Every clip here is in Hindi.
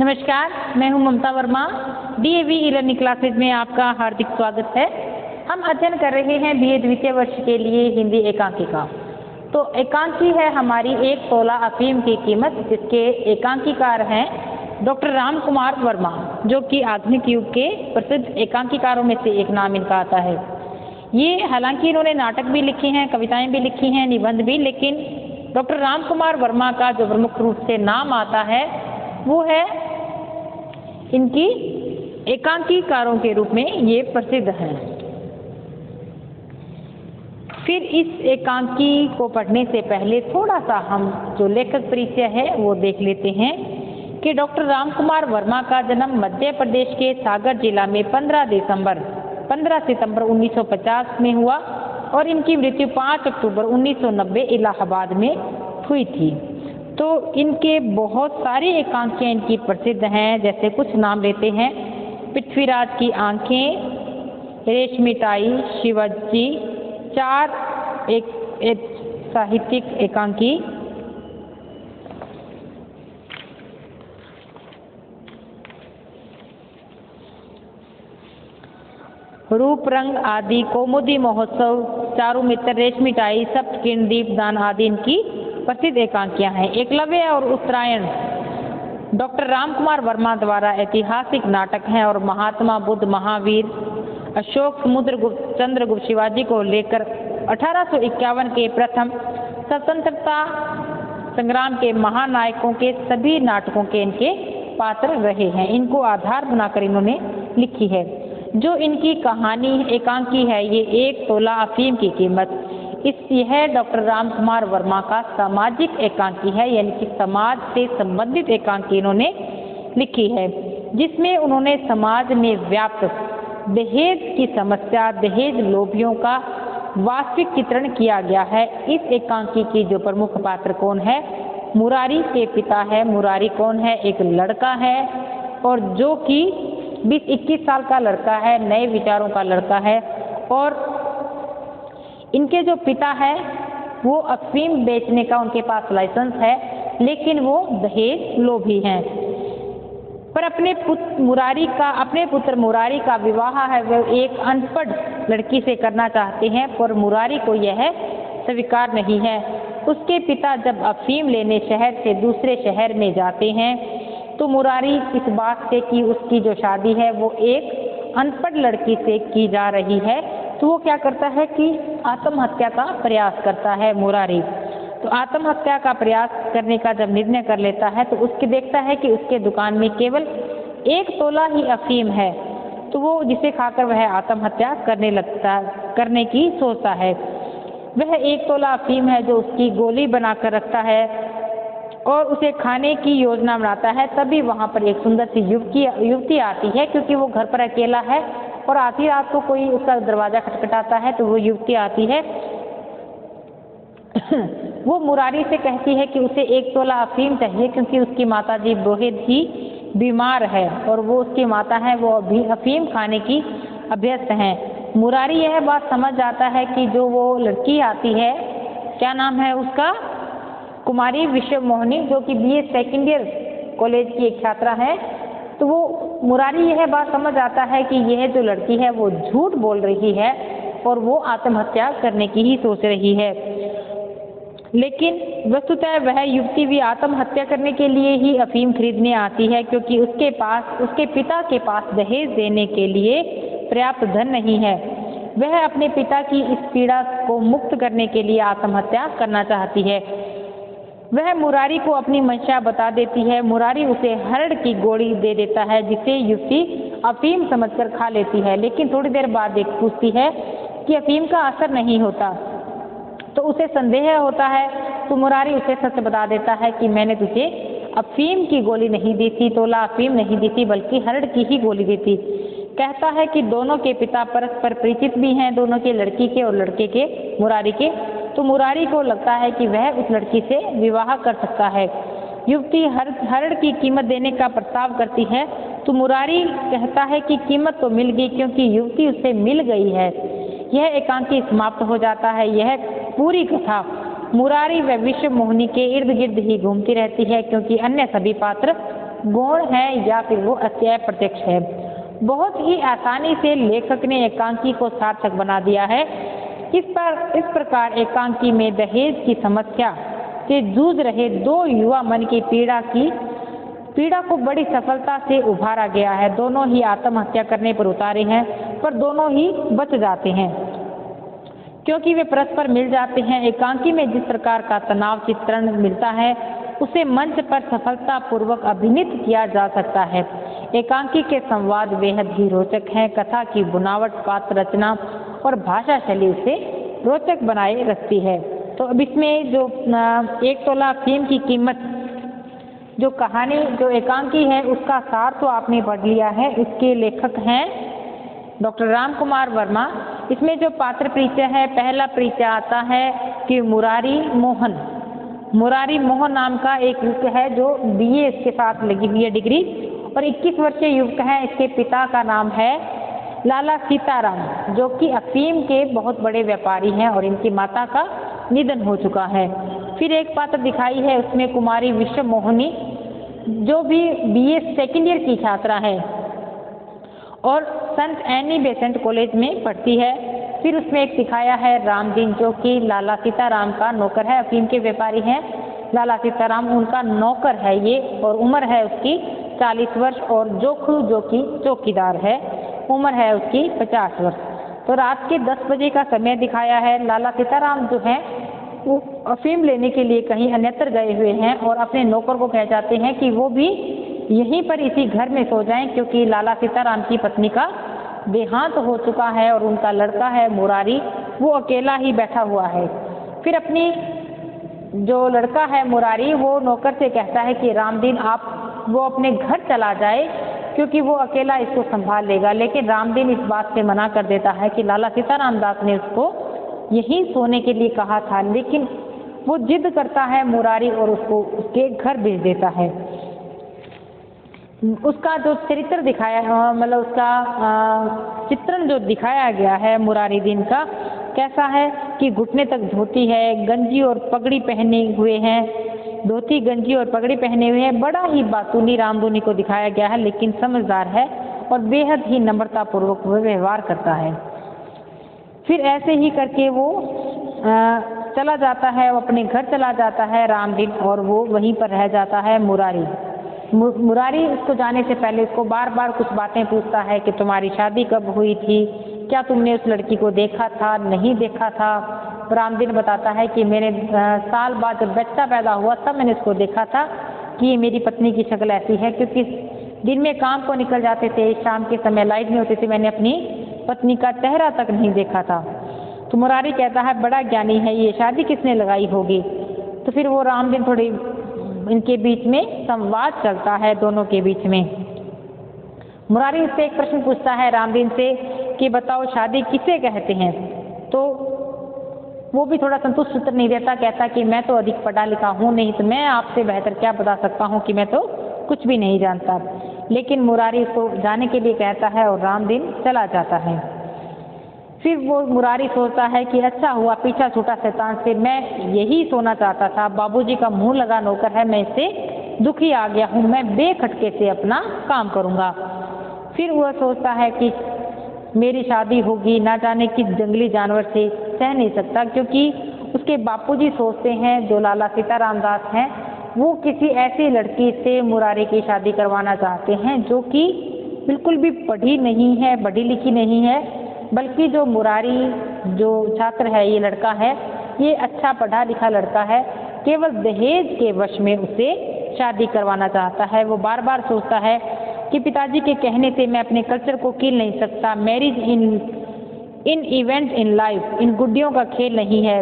नमस्कार, मैं हूं Mamta Verma. DAV e learning classes में आपका हार्दिक स्वागत है। हम अध्ययन कर रहे हैं बीए द्वितीय वर्ष के लिए हिंदी एकांकिका। तो एकांकी है हमारी एक तोला अफीम की कीमत, जिसके एकांकीकार हैं डॉक्टर राम कुमार वर्मा, जो कि आधुनिक युग के प्रसिद्ध एकांकीकारों में से एक नाम इनका आता है। ये हालांकि इन्होंने नाटक भी लिखे हैं, कविताएं भी लिखी हैं, निबंध भी, लेकिन डॉक्टर राम कुमार वर्मा का जो प्रमुख रूप से नाम आता है वो है इनकी एकांकीकारों के रूप में ये प्रसिद्ध हैं। फिर इस एकांकी को पढ़ने से पहले थोड़ा सा हम जो लेखक परिचय है वो देख लेते हैं कि डॉक्टर राम कुमार वर्मा का जन्म मध्य प्रदेश के सागर जिला में 15 सितंबर 1950 में हुआ और इनकी मृत्यु 5 अक्टूबर 1990 इलाहाबाद में हुई थी। तो इनके बहुत सारे एकांकियाँ इनकी प्रसिद्ध हैं, जैसे कुछ नाम लेते हैं। पृथ्वीराज की आंखें, रेशमिताई, शिवाजी, 4 एक साहित्यिक एकांकी, रूप रंग आदि, कौमुदी महोत्सव, चारू मित्र, रेशमिताई, सप्तकिरण, दीपदान आदि इनकी प्रसिद्ध एकांकियां हैं। एकलव्य और उत्तरायण डॉक्टर राम कुमार वर्मा द्वारा ऐतिहासिक नाटक हैं और महात्मा बुद्ध, महावीर, अशोक, समुद्रगुप्त, चंद्रगुप्त, शिवाजी को लेकर 1851 के प्रथम स्वतंत्रता संग्राम के महानायकों के सभी नाटकों के इनके पात्र रहे हैं। इनको आधार बनाकर इन्होंने लिखी है। जो इनकी कहानी एकांकी है, ये एक तोला अफीम की कीमत, यह डॉक्टर राम कुमार वर्मा का सामाजिक एकांकी है, यानी कि समाज से संबंधित एकांकी इन्होंने लिखी है, जिसमें उन्होंने समाज में व्याप्त दहेज की समस्या, दहेज लोभियों का वास्तविक चित्रण किया गया है। इस एकांकी की जो प्रमुख पात्र कौन है? मुरारी के पिता है। मुरारी कौन है? एक लड़का है, और जो कि 20-21 साल का लड़का है, नए विचारों का लड़का है। और इनके जो पिता है वो अफीम बेचने का उनके पास लाइसेंस है, लेकिन वो दहेज लोभी हैं। पर अपने पुत्र मुरारी का विवाह है वो एक अनपढ़ लड़की से करना चाहते हैं, पर मुरारी को यह स्वीकार नहीं है। उसके पिता जब अफीम लेने शहर से दूसरे शहर में जाते हैं तो मुरारी इस बात से कि उसकी जो शादी है वो एक अनपढ़ लड़की से की जा रही है, तो वो क्या करता है कि आत्महत्या का प्रयास करता है मुरारी। तो आत्महत्या का प्रयास करने का जब निर्णय कर लेता है तो उसके देखता है कि उसके दुकान में केवल 1 तोला ही अफीम है, तो वो जिसे खाकर वह आत्महत्या करने की सोचता है। वह 1 तोला अफीम है जो उसकी गोली बनाकर रखता है और उसे खाने की योजना बनाता है। तभी वहाँ पर एक सुंदर सी युवती आती है, क्योंकि वो घर पर अकेला है और आधी रात को कोई उसका दरवाजा खटखटाता है, तो वो युवती आती है। वो मुरारी से कहती है कि उसे 1 तोला अफीम चाहिए, क्योंकि उसकी माताजी बेहद ही बीमार है और वो उसकी माता है, वो अभी अफीम खाने की अभ्यस्त हैं। मुरारी यह बात समझ जाता है कि जो वो लड़की आती है, क्या नाम है उसका? कुमारी विश्वमोहिनी, जो कि बीए सेकेंड ईयर कॉलेज की एक छात्रा है। तो वो मुरारी यह बात समझ आता है कि यह जो लड़की है वो झूठ बोल रही है और वो आत्महत्या करने की ही सोच रही है। लेकिन वस्तुतः वह युवती भी आत्महत्या करने के लिए ही अफीम खरीदने आती है, क्योंकि उसके पिता के पास दहेज देने के लिए पर्याप्त धन नहीं है। वह अपने पिता की इस पीड़ा को मुक्त करने के लिए आत्महत्या करना चाहती है। वह मुरारी को अपनी मंशा बता देती है। मुरारी उसे हरड़ की गोली दे देता है, जिसे युवती अफीम समझकर खा लेती है। लेकिन थोड़ी देर बाद पूछती है कि अफीम का असर नहीं होता, तो उसे संदेह होता है। तो मुरारी उसे सच बता देता है कि मैंने तुझे अफीम की गोली नहीं दी थी, तोला अफीम नहीं दी थी, बल्कि हरड़ की ही गोली दी थी। कहता है कि दोनों के पिता परस्पर परिचित भी हैं, दोनों के, लड़की के और लड़के के, मुरारी के। तो मुरारी को लगता है कि वह उस लड़की से विवाह कर सकता है। युवती हरड़ की कीमत देने का प्रस्ताव करती है, तो मुरारी कहता है कि कीमत तो मिल गई, क्योंकि युवती उससे मिल गई है। यह एकांकी समाप्त हो जाता है। यह पूरी कथा मुरारी व विश्वमोहिनी के इर्द गिर्द ही घूमती रहती है, क्योंकि अन्य सभी पात्र गौण है या फिर वो अप्रत्यक्ष है। बहुत ही आसानी से लेखक ने एकांकी को सार्थक बना दिया है। इस प्रकार एकांकी में दहेज की समस्या से जूझ रहे दो युवा मन की पीड़ा को बड़ी सफलता से उभारा गया है। दोनों ही आत्महत्या करने पर उतारे हैं, पर दोनों ही बच जाते हैं क्योंकि वे परस्पर मिल जाते हैं। एकांकी में जिस प्रकार का तनाव चित्रण मिलता है उसे मंच पर सफलतापूर्वक अभिनीत किया जा सकता है। एकांकी के संवाद बेहद ही रोचक हैं। कथा की बुनावट, पात्र रचना और भाषा शैली उसे रोचक बनाए रखती है। तो अब इसमें जो 1 तोला अफीम की कीमत, जो कहानी जो एकांकी है उसका सार तो आपने पढ़ लिया है। इसके लेखक हैं डॉक्टर राम कुमार वर्मा। इसमें जो पात्र परिचय है, पहला परिचय आता है कि मुरारी मोहन नाम का एक युवक है जो बीए इसके साथ लगी हुई है डिग्री, और 21 वर्षीय युवक है। इसके पिता का नाम है लाला सीताराम जो कि अफीम के बहुत बड़े व्यापारी हैं और इनकी माता का निधन हो चुका है। फिर एक पात्र दिखाई है उसमें कुमारी विश्व मोहिनी जो भी बीए सेकेंड ईयर की छात्रा है और संत एनी बेसेंट कॉलेज में पढ़ती है। फिर उसमें एक दिखाया है रामदीन जो कि लाला सीताराम का नौकर है, अफीम के व्यापारी हैं। लाला सीताराम उनका नौकर है ये, और उम्र है उसकी 40 वर्ष, और जोखू जो कि चौकीदार है, उम्र है उसकी 50 वर्ष। तो रात के 10 बजे का समय दिखाया है। लाला सीताराम जो हैं वो अफीम लेने के लिए कहीं अन्यत्र गए हुए हैं और अपने नौकर को कह जाते हैं कि वो भी यहीं पर इसी घर में सो जाएं क्योंकि लाला सीताराम की पत्नी का देहांत हो चुका है और उनका लड़का है मुरारी वो अकेला ही बैठा हुआ है। फिर अपनी जो लड़का है मुरारी वो नौकर से कहता है कि रामदीन वो अपने घर चला जाए क्योंकि वो अकेला इसको संभाल लेगा, लेकिन रामदीन इस बात से मना कर देता है कि लाला सीताराम दास ने उसको यहीं सोने के लिए कहा था, लेकिन वो जिद करता है मुरारी और उसको उसके घर भेज देता है। उसका जो चरित्र दिखाया मतलब उसका चित्रण जो दिखाया गया है मुरारी दीन का कैसा है कि घुटने तक धोती है, गंजी और पगड़ी पहने हुए हैं, धोती गंजी और पगड़ी पहने हुए हैं। बड़ा ही बातूनी रामदूनी को दिखाया गया है, लेकिन समझदार है और बेहद ही नम्रतापूर्वक व्यवहार करता है। फिर ऐसे ही करके वो चला जाता है, वो अपने घर चला जाता है रामदीन, और वो वहीं पर रह जाता है मुरारी उसको जाने से पहले उसको बार बार कुछ बातें पूछता है कि तुम्हारी शादी कब हुई थी, क्या तुमने उस लड़की को देखा था, नहीं देखा था। रामदीन बताता है कि मैंने साल बाद जब बच्चा पैदा हुआ तब मैंने उसको देखा था कि ये मेरी पत्नी की शक्ल ऐसी है, क्योंकि दिन में काम को निकल जाते थे, शाम के समय लाइट नहीं होती थी, मैंने अपनी पत्नी का चेहरा तक नहीं देखा था। तो मुरारी कहता है बड़ा ज्ञानी है ये, शादी किसने लगाई होगी। तो फिर वो रामदीन थोड़ी इनके बीच में संवाद चलता है दोनों के बीच में। मुरारी उससे एक प्रश्न पूछता है रामदीन से कि बताओ शादी किसे कहते हैं। तो वो भी थोड़ा संतुष्ट उत्तर नहीं देता, कहता कि मैं तो अधिक पढ़ा लिखा हूँ नहीं, तो मैं आपसे बेहतर क्या बता सकता हूँ कि मैं तो कुछ भी नहीं जानता। लेकिन मुरारी उसको जाने के लिए कहता है और रामदीन चला जाता है। फिर वो मुरारी सोचता है कि अच्छा हुआ पीछा छूटा शैतान से, मैं यही सोना चाहता था, बाबूजी का मुंह लगा नौकर है, मैं इससे दुखी आ गया हूँ, मैं बेखटके से अपना काम करूँगा। फिर वह सोचता है कि मेरी शादी होगी, ना जाने किस जंगली जानवर से, सह नहीं सकता, क्योंकि उसके बापूजी सोचते हैं जो लाला सीताराम दास हैं वो किसी ऐसी लड़की से मुरारी की शादी करवाना चाहते हैं जो कि बिल्कुल भी पढ़ी नहीं है, पढ़ी लिखी नहीं है, बल्कि जो मुरारी जो छात्र है ये लड़का है ये अच्छा पढ़ा लिखा लड़का है, केवल दहेज के वश में उसे शादी करवाना चाहता है। वो बार बार सोचता है कि पिताजी के कहने से मैं अपने कल्चर को कील नहीं सकता, marriage in event in life, इन गुड्डियों का खेल नहीं है।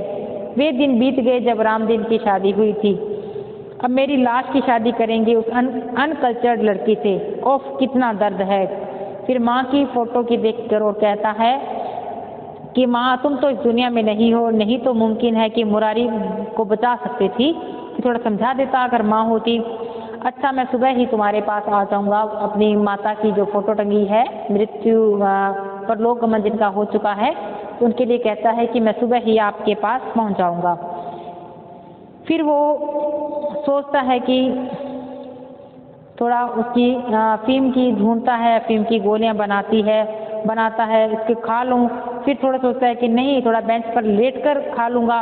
वे दिन बीत गए जब रामदीन की शादी हुई थी, अब मेरी लाश की शादी करेंगे उस अनकल्चर्ड लड़की से, ओफ कितना दर्द है। फिर माँ की फोटो की देखकर और कहता है कि माँ तुम तो इस दुनिया में नहीं हो, नहीं तो मुमकिन है कि मुरारी को बचा सकती थी, थोड़ा समझा देता अगर माँ होती। अच्छा मैं सुबह ही तुम्हारे पास आ जाऊँगा। अपनी माता की जो फोटो टंगी है मृत्यु परलोक गमन जिनका हो चुका है तो उनके लिए कहता है कि मैं सुबह ही आपके पास पहुँच जाऊँगा। फिर वो सोचता है कि थोड़ा उसकी अफीम की ढूंढता है, अफीम की गोलियां बनाता है, इसके खा लूँ। फिर थोड़ा सोचता है कि नहीं, थोड़ा बेंच पर लेट कर खा लूँगा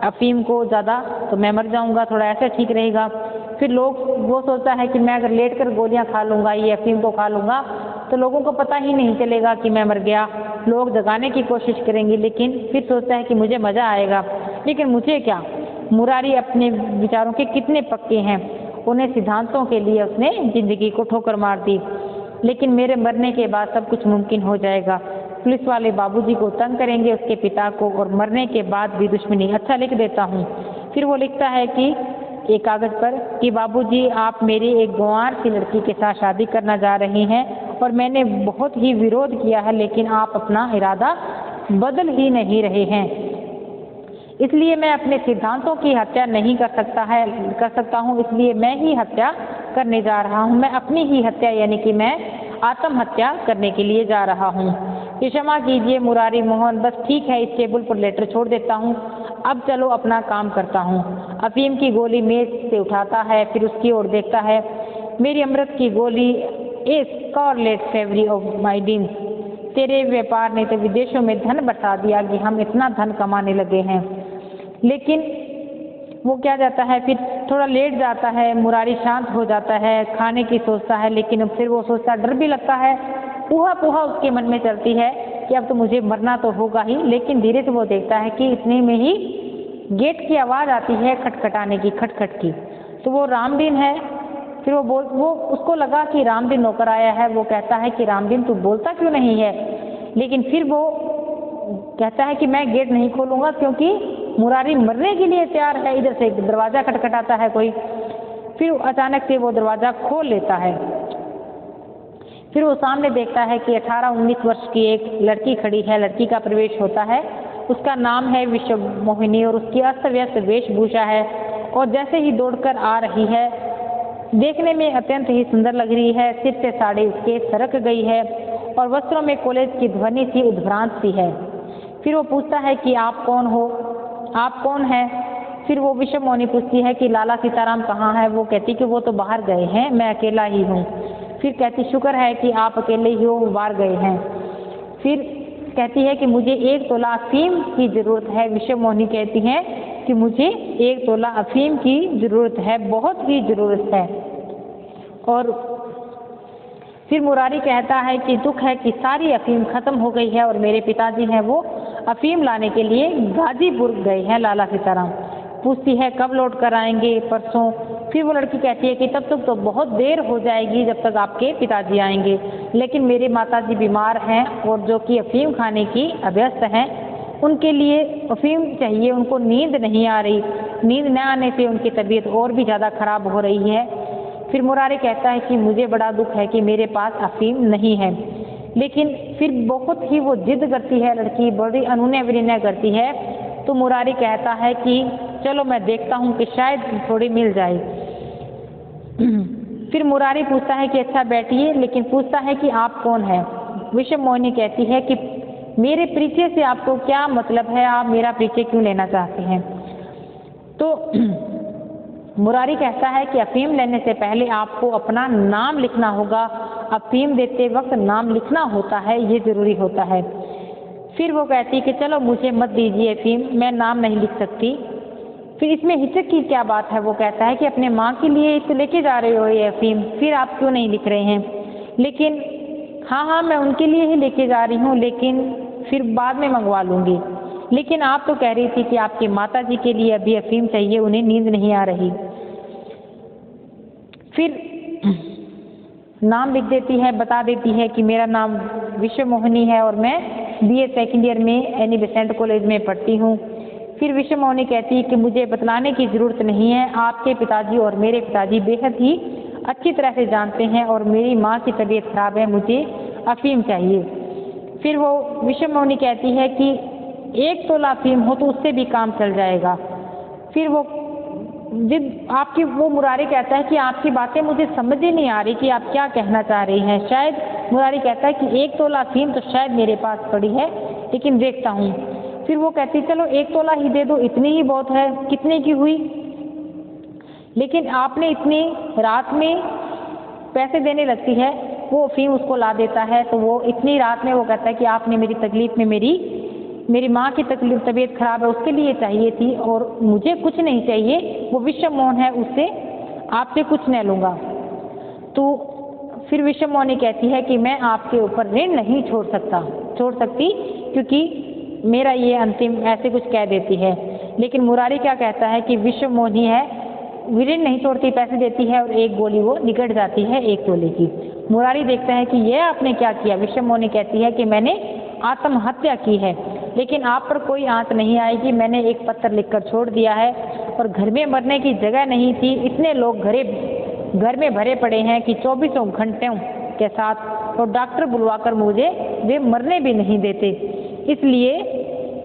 अफीम को ज़्यादा तो मैं मर जाऊँगा, थोड़ा ऐसा ठीक रहेगा। फिर वो सोचता है कि मैं अगर लेट कर गोलियाँ खा लूँगा, ये अफीम को खा लूँगा तो लोगों को पता ही नहीं चलेगा कि मैं मर गया, लोग जगाने की कोशिश करेंगे। लेकिन फिर सोचता है कि मुझे मज़ा आएगा, लेकिन मुझे क्या। मुरारी अपने विचारों के कितने पक्के हैं, उन्हें सिद्धांतों के लिए उसने ज़िंदगी को ठोकर मार दी। लेकिन मेरे मरने के बाद सब कुछ मुमकिन हो जाएगा। पुलिस वाले बाबूजी को तंग करेंगे, उसके पिता को, और मरने के बाद भी दुश्मनी। अच्छा लिख देता हूँ। फिर वो लिखता है कि एक कागज़ पर कि बाबूजी आप मेरी एक गंवार सी लड़की के साथ शादी करना जा रही हैं और मैंने बहुत ही विरोध किया है, लेकिन आप अपना इरादा बदल ही नहीं रहे हैं, इसलिए मैं अपने सिद्धांतों की हत्या नहीं कर सकता हूँ, इसलिए मैं ही हत्या करने जा रहा हूँ। मैं अपनी ही हत्या यानी कि मैं आत्महत्या करने के लिए जा रहा हूँ। क्षमा कीजिए मुरारी मोहन, बस ठीक है, इस टेबल पर लेटर छोड़ देता हूँ, अब चलो अपना काम करता हूँ। अफीम की गोली मेज से उठाता है, फिर उसकी ओर देखता है। मेरी अमृत की गोली, ए स्कारलेट फेवरी ऑफ माई ड्रीम्स, तेरे व्यापार ने तो विदेशों में धन बरसा दिया कि हम इतना धन कमाने लगे हैं। लेकिन वो क्या जाता है, फिर थोड़ा लेट जाता है, मुरारी शांत हो जाता है, खाने की सोचता है, लेकिन फिर वो सोचता, डर भी लगता है, पूहा उसके मन में चलती है कि अब तो मुझे मरना तो होगा ही। लेकिन धीरे से वो देखता है कि इतने में ही गेट की आवाज़ आती है खटखटाने की, खटखट की। तो वो रामदीन है। फिर वो उसको लगा कि रामदीन नौकर आया है। वो कहता है कि रामदीन तू बोलता क्यों नहीं है। लेकिन फिर वो कहता है कि मैं गेट नहीं खोलूँगा क्योंकि मुरारी मरने के लिए तैयार है। इधर से दरवाज़ा खटखटाता है कोई। फिर अचानक से वो दरवाज़ा खोल लेता है। फिर वो सामने देखता है कि 18-19 वर्ष की एक लड़की खड़ी है। लड़की का प्रवेश होता है। उसका नाम है विश्व मोहिनी और उसकी अस्त व्यस्त वेशभूषा है और जैसे ही दौड़कर आ रही है, देखने में अत्यंत ही सुंदर लग रही है। सिर से साड़ी उसके सरक गई है और वस्त्रों में कॉलेज की ध्वनि सी उद्भ्रांत सी है। फिर वो पूछता है कि आप कौन हो, आप कौन हैं। फिर वो विश्व मोहिनी पूछती है कि लाला सीताराम कहाँ है। वो कहती कि वो तो बाहर गए हैं, मैं अकेला ही हूँ। फिर कहती शुक्र है कि आप अकेले ही हो, बाहर गए हैं। फिर कहती है कि मुझे 1 तोला अफीम की ज़रूरत है। विश्व मोहिनी कहती है कि मुझे 1 तोला अफीम की ज़रूरत है, बहुत ही ज़रूरत है। और फिर मुरारी कहता है कि दुख है कि सारी अफीम ख़त्म हो गई है और मेरे पिताजी हैं वो अफीम लाने के लिए गाजीपुर गए हैं। लाला सीताराम पूछती है कब लौट कर आएंगे, परसों। फिर वो लड़की कहती है कि तब तक तो बहुत देर हो जाएगी जब तक आपके पिताजी आएंगे, लेकिन मेरे माताजी बीमार हैं और जो कि अफीम खाने की अभ्यस्त हैं, उनके लिए अफीम चाहिए, उनको नींद नहीं आ रही। नींद न आने से उनकी तबीयत और भी ज़्यादा खराब हो रही है। फिर मुरारी कहता है कि मुझे बड़ा दुख है कि मेरे पास अफीम नहीं है। लेकिन फिर बहुत ही वो जिद करती है लड़की, बड़ी अनुनय विनय करती है। तो मुरारी कहता है कि चलो मैं देखता हूँ कि शायद थोड़ी मिल जाए। फिर मुरारी पूछता है कि अच्छा बैठिए, लेकिन पूछता है कि आप कौन हैं। विश्व मोहिनी कहती है कि मेरे परिचय से आपको क्या मतलब है, आप मेरा परिचय क्यों लेना चाहते हैं। तो मुरारी कहता है कि अफीम लेने से पहले आपको अपना नाम लिखना होगा। अफीम देते वक्त नाम लिखना होता है, ये ज़रूरी होता है। फिर वो कहती है कि चलो मुझे मत दीजिए अफीम, मैं नाम नहीं लिख सकती। फिर इसमें हिचक की क्या बात है। वो कहता है कि अपने माँ के लिए तो लेके जा रहे हो ये अफीम, फिर आप क्यों नहीं लिख रहे हैं। लेकिन हाँ मैं उनके लिए ही लेके जा रही हूँ, लेकिन फिर बाद में मंगवा लूँगी। लेकिन आप तो कह रही थी कि आपके माता जी के लिए अभी अफीम चाहिए, उन्हें नींद नहीं आ रही। फिर नाम लिख देती है, बता देती है कि मेरा नाम विश्व मोहिनी है और मैं BA सेकेंड ईयर में एनी बेसेंट कॉलेज में पढ़ती हूँ। फिर विश्व मोहिनी कहती है कि मुझे बतलाने की ज़रूरत नहीं है, आपके पिताजी और मेरे पिताजी बेहद ही अच्छी तरह से जानते हैं और मेरी माँ की तबीयत खराब है, मुझे अफीम चाहिए। फिर वो विश्व मोहिनी कहती है कि 1 तोला अफीम हो तो उससे भी काम चल जाएगा। फिर वो मुरारी कहता है कि आपकी बातें मुझे समझ ही नहीं आ रही कि आप क्या कहना चाह रही हैं। शायद मुरारी कहता है कि 1 तोला अफीम तो शायद मेरे पास पड़ी है, लेकिन देखता हूँ। फिर वो कहती चलो 1 तोला ही दे दो, इतनी ही बहुत है। कितने की हुई? लेकिन आपने इतनी रात में पैसे देने लगती है, वो अफीम उसको ला देता है। तो वो इतनी रात में वो कहता है कि आपने मेरी तकलीफ़ में मेरी माँ की तबीयत खराब है उसके लिए चाहिए थी और मुझे कुछ नहीं चाहिए, वो विषम मोहन है उससे आपसे कुछ नहीं लूँगा। तो फिर विषम मोहिनी कहती है कि मैं आपके ऊपर ऋण नहीं छोड़ सकती क्योंकि मेरा ये अंतिम, ऐसे कुछ कह देती है। लेकिन मुरारी क्या कहता है कि विषम मोहिनी है, ऋण नहीं छोड़ती, पैसे देती है और एक गोली वो निकट जाती है 1 तोले की। मुरारी देखता है कि यह आपने क्या किया। विषम मोहिनी कहती है कि मैंने आत्महत्या की है, लेकिन आप पर कोई आंच नहीं आएगी, मैंने एक पत्र लिखकर छोड़ दिया है और घर में मरने की जगह नहीं थी, इतने लोग घर में भरे पड़े हैं कि 24 घंटों के साथ, और डॉक्टर बुलवाकर मुझे वे मरने भी नहीं देते, इसलिए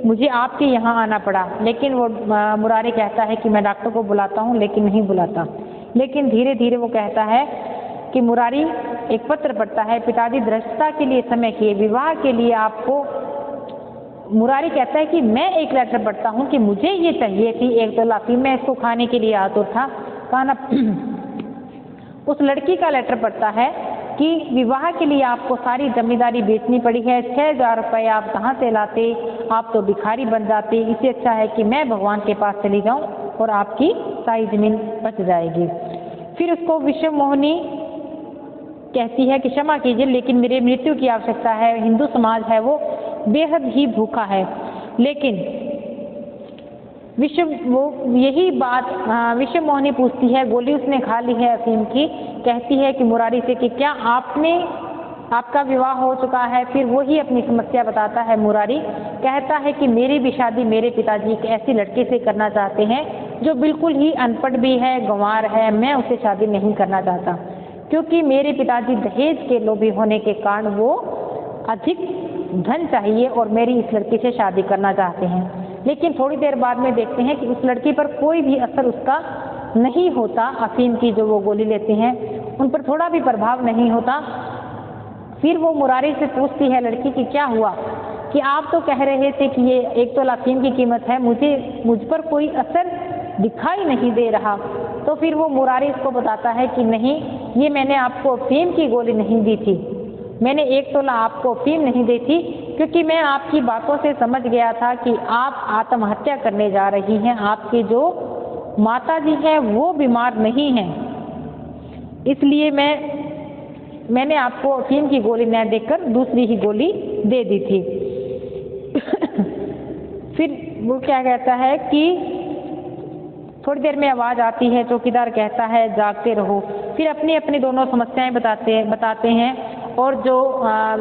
मुझे आपके यहाँ आना पड़ा। लेकिन वो मुरारी कहता है कि मैं डॉक्टर को बुलाता हूँ, लेकिन नहीं बुलाता। लेकिन धीरे धीरे वो कहता है कि मुरारी एक पत्र पढ़ता है, पिताजी धृष्टता के लिए समय किए, विवाह के लिए आपको। मुरारी कहता है कि मैं एक लेटर पढ़ता हूँ कि मुझे ये चाहिए थी 1 तोला अफीम, मैं इसको खाने के लिए आतुर था। कहा ना उस लड़की का लेटर पढ़ता है कि विवाह के लिए आपको सारी जमींदारी बेचनी पड़ी है, 6,000 रुपये आप कहाँ से लाते, आप तो भिखारी बन जाते, इससे अच्छा है कि मैं भगवान के पास चली जाऊँ और आपकी सारी ज़मीन बच जाएगी। फिर उसको विषम मोहिनी कहती है कि क्षमा कीजिए, लेकिन मेरे मृत्यु की आवश्यकता है, हिंदू समाज है वो बेहद ही भूखा है। लेकिन यही बात विषम मोहिनी पूछती है, गोली उसने खा ली है अफीम की, कहती है कि मुरारी से कि क्या आपका विवाह हो चुका है। फिर वही अपनी समस्या बताता है। मुरारी कहता है कि मेरी भी शादी मेरे पिताजी एक ऐसी लड़के से करना चाहते हैं जो बिल्कुल ही अनपढ़ भी है, गंवार है, मैं उससे शादी नहीं करना चाहता क्योंकि मेरे पिताजी दहेज के लोभी होने के कारण वो अधिक धन चाहिए और मेरी इस लड़की से शादी करना चाहते हैं। लेकिन थोड़ी देर बाद में देखते हैं कि उस लड़की पर कोई भी असर उसका नहीं होता, अफीम की जो वो गोली लेते हैं उन पर थोड़ा भी प्रभाव नहीं होता। फिर वो मुरारी से पूछती है लड़की कि क्या हुआ, कि आप तो कह रहे थे कि ये 1 तोला अफीम की कीमत है, मुझ पर कोई असर दिखाई नहीं दे रहा। तो फिर वो मुरारी इसको बताता है कि नहीं, ये मैंने आपको अफीम की गोली नहीं दी थी, मैंने 1 तोला आपको अफीम नहीं दी थी क्योंकि मैं आपकी बातों से समझ गया था कि आप आत्महत्या करने जा रही हैं, आपके जो माता जी हैं वो बीमार नहीं हैं, इसलिए मैंने आपको अफीम की गोली न देकर दूसरी ही गोली दे दी थी। फिर वो क्या कहता है कि थोड़ी देर में आवाज़ आती है, चौकीदार कहता है जागते रहो। फिर अपनी अपनी दोनों समस्याएं बताते हैं और जो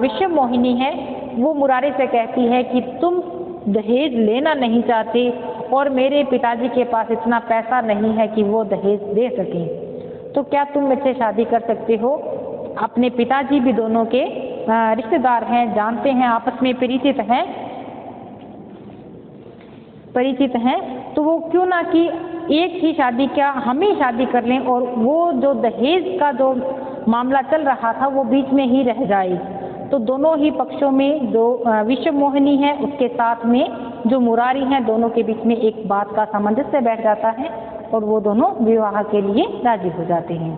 विषम मोहिनी है वो मुरारी से कहती है कि तुम दहेज लेना नहीं चाहते और मेरे पिताजी के पास इतना पैसा नहीं है कि वो दहेज दे सकें, तो क्या तुम मुझसे शादी कर सकते हो। अपने पिताजी भी दोनों के रिश्तेदार हैं, जानते हैं, आपस में परिचित हैं, तो वो क्यों ना कि एक ही शादी, क्या हम ही शादी कर लें और वो जो दहेज का जो मामला चल रहा था वो बीच में ही रह जाए। तो दोनों ही पक्षों में जो विषम मोहिनी है उसके साथ में जो मुरारी हैं, दोनों के बीच में एक बात का सामंजस्य बैठ जाता है और वो दोनों विवाह के लिए राजी हो जाते हैं।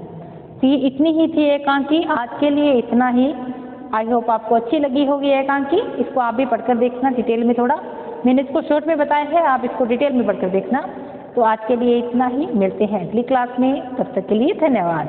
तो ये इतनी ही थी एकांकी, आज के लिए इतना ही। आई होप आपको अच्छी लगी होगी एकांकी। इसको आप भी पढ़कर देखना डिटेल में, थोड़ा मैंने इसको शॉर्ट में बताया है, आप इसको डिटेल में पढ़कर देखना। तो आज के लिए इतना ही, मिलते हैं अगली क्लास में, तब तक के लिए धन्यवाद।